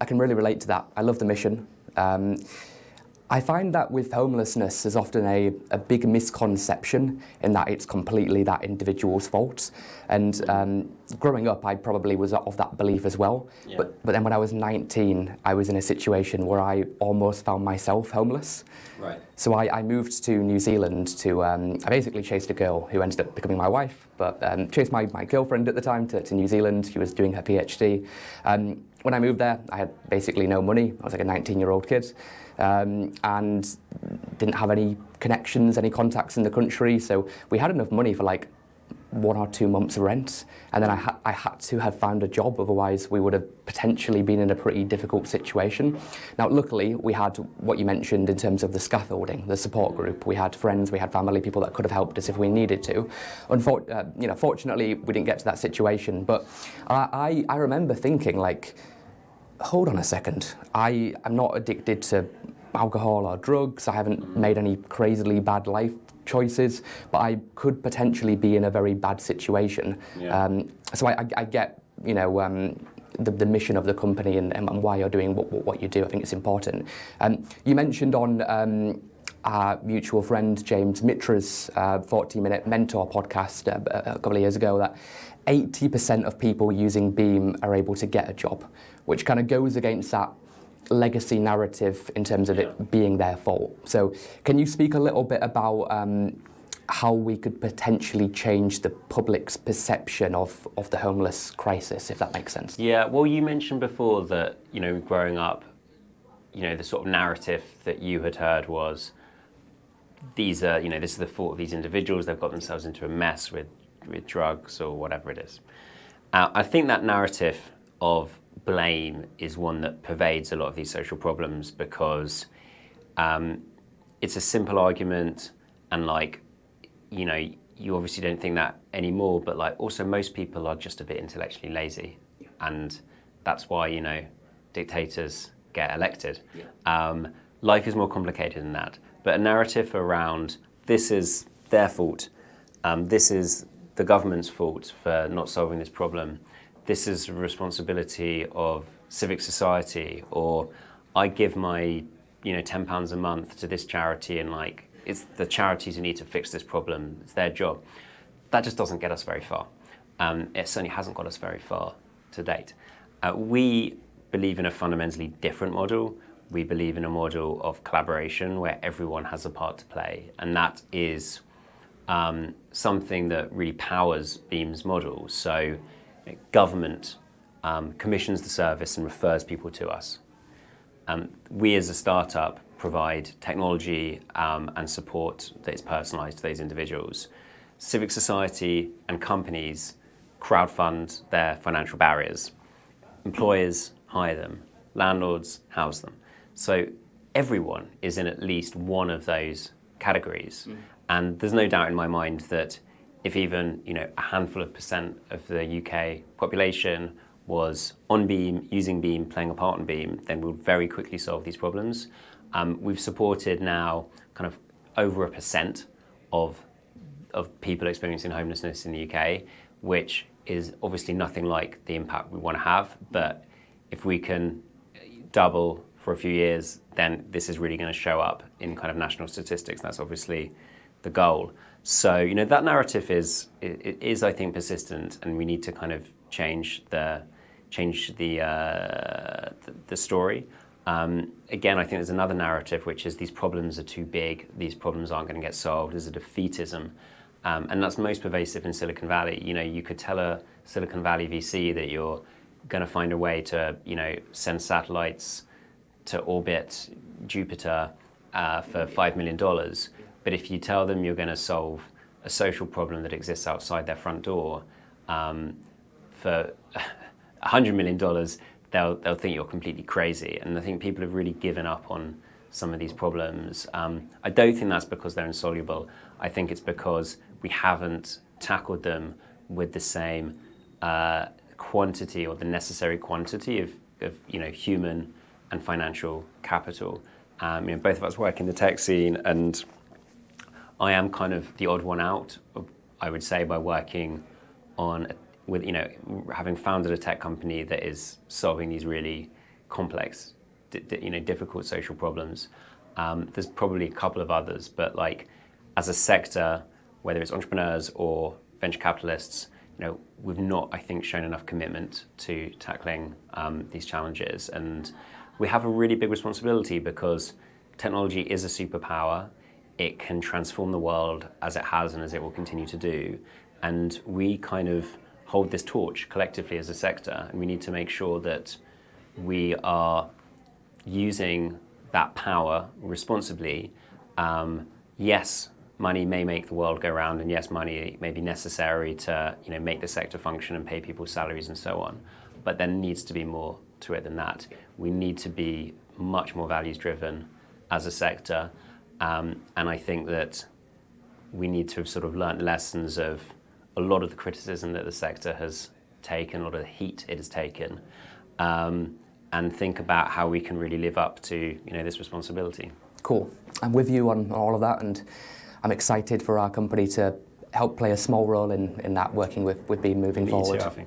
I can really relate to that. I love the mission. I find that with homelessness, there's often a big misconception in that it's completely that individual's fault. And growing up, I probably was of that belief as well. Yeah. But then when I was 19, I was in a situation where I almost found myself homeless. Right. So I moved to New Zealand to, I basically chased a girl who ended up becoming my wife, but chased my girlfriend at the time to New Zealand. She was doing her PhD. When I moved there, I had basically no money. I was like a 19-year-old kid. And didn't have any connections, any contacts in the country, so we had enough money for like 1 or 2 months rent, and then I had to have found a job, otherwise we would have potentially been in a pretty difficult situation. Now luckily we had what you mentioned in terms of the scaffolding, the support group. We had friends, we had family, people that could have helped us if we needed to. Fortunately we didn't get to that situation, but I remember thinking like, hold on a second, I'm not addicted to alcohol or drugs, I haven't made any crazily bad life choices, but I could potentially be in a very bad situation. Yeah. So I get, the mission of the company and why you're doing what you do. I think it's important. You mentioned on our mutual friend James Mitra's 40-minute mentor podcast a couple of years ago that 80% of people using Beam are able to get a job, which kind of goes against that legacy narrative in terms of it being their fault. So can you speak a little bit about how we could potentially change the public's perception of the homeless crisis, if that makes sense? Yeah, well, you mentioned before that, growing up, the sort of narrative that you had heard was this is the fault of these individuals, they've got themselves into a mess with drugs or whatever it is. I think that narrative of blame is one that pervades a lot of these social problems because it's a simple argument and you obviously don't think that anymore, but also most people are just a bit intellectually lazy and that's why, dictators get elected. Yeah. Life is more complicated than that, but a narrative around this is their fault, this is the government's fault for not solving this problem, this is the responsibility of civic society, or I give my £10 a month to this charity and it's the charities who need to fix this problem, it's their job. That just doesn't get us very far. It certainly hasn't got us very far to date. We believe in a fundamentally different model. We believe in a model of collaboration where everyone has a part to play, and that is something that really powers Beam's model. So government commissions the service and refers people to us. We as a startup provide technology and support that is personalised to those individuals. Civic society and companies crowdfund their financial barriers. Employers hire them, landlords house them. So everyone is in at least one of those categories. And there's no doubt in my mind that if even a handful of percent of the UK population was on Beam, using Beam, playing a part in Beam, then we'll very quickly solve these problems. We've supported now kind of over 1% of people experiencing homelessness in the UK, which is obviously nothing like the impact we want to have. But if we can double for a few years, then this is really going to show up in kind of national statistics. That's obviously the goal. So that narrative is I think persistent, and we need to kind of change the story. Again, I think there's another narrative, which is these problems are too big, these problems aren't going to get solved. There's a defeatism, and that's most pervasive in Silicon Valley. You could tell a Silicon Valley VC that you're going to find a way to send satellites to orbit Jupiter for $5 million. But if you tell them you're going to solve a social problem that exists outside their front door for $100 million, they'll think you're completely crazy. And I think people have really given up on some of these problems. I don't think that's because they're insoluble. I think it's because we haven't tackled them with the same quantity or the necessary quantity of human and financial capital. Both of us work in the tech scene, and I am kind of the odd one out, I would say, by working on, having founded a tech company that is solving these really complex, difficult social problems. There's probably a couple of others, but like as a sector, whether it's entrepreneurs or venture capitalists, we've not, I think, shown enough commitment to tackling these challenges. And we have a really big responsibility because technology is a superpower. It can transform the world as it has and as it will continue to do. And we kind of hold this torch collectively as a sector, and we need to make sure that we are using that power responsibly. Yes, money may make the world go round, and yes, money may be necessary to make the sector function and pay people's salaries and so on. But there needs to be more to it than that. We need to be much more values driven as a sector, and I think that we need to have sort of learnt lessons of a lot of the criticism that the sector has taken, a lot of the heat it has taken, and think about how we can really live up to this responsibility. Cool. I'm with you on all of that, and I'm excited for our company to help play a small role in that, working with Beam moving forward. You too, Alfie.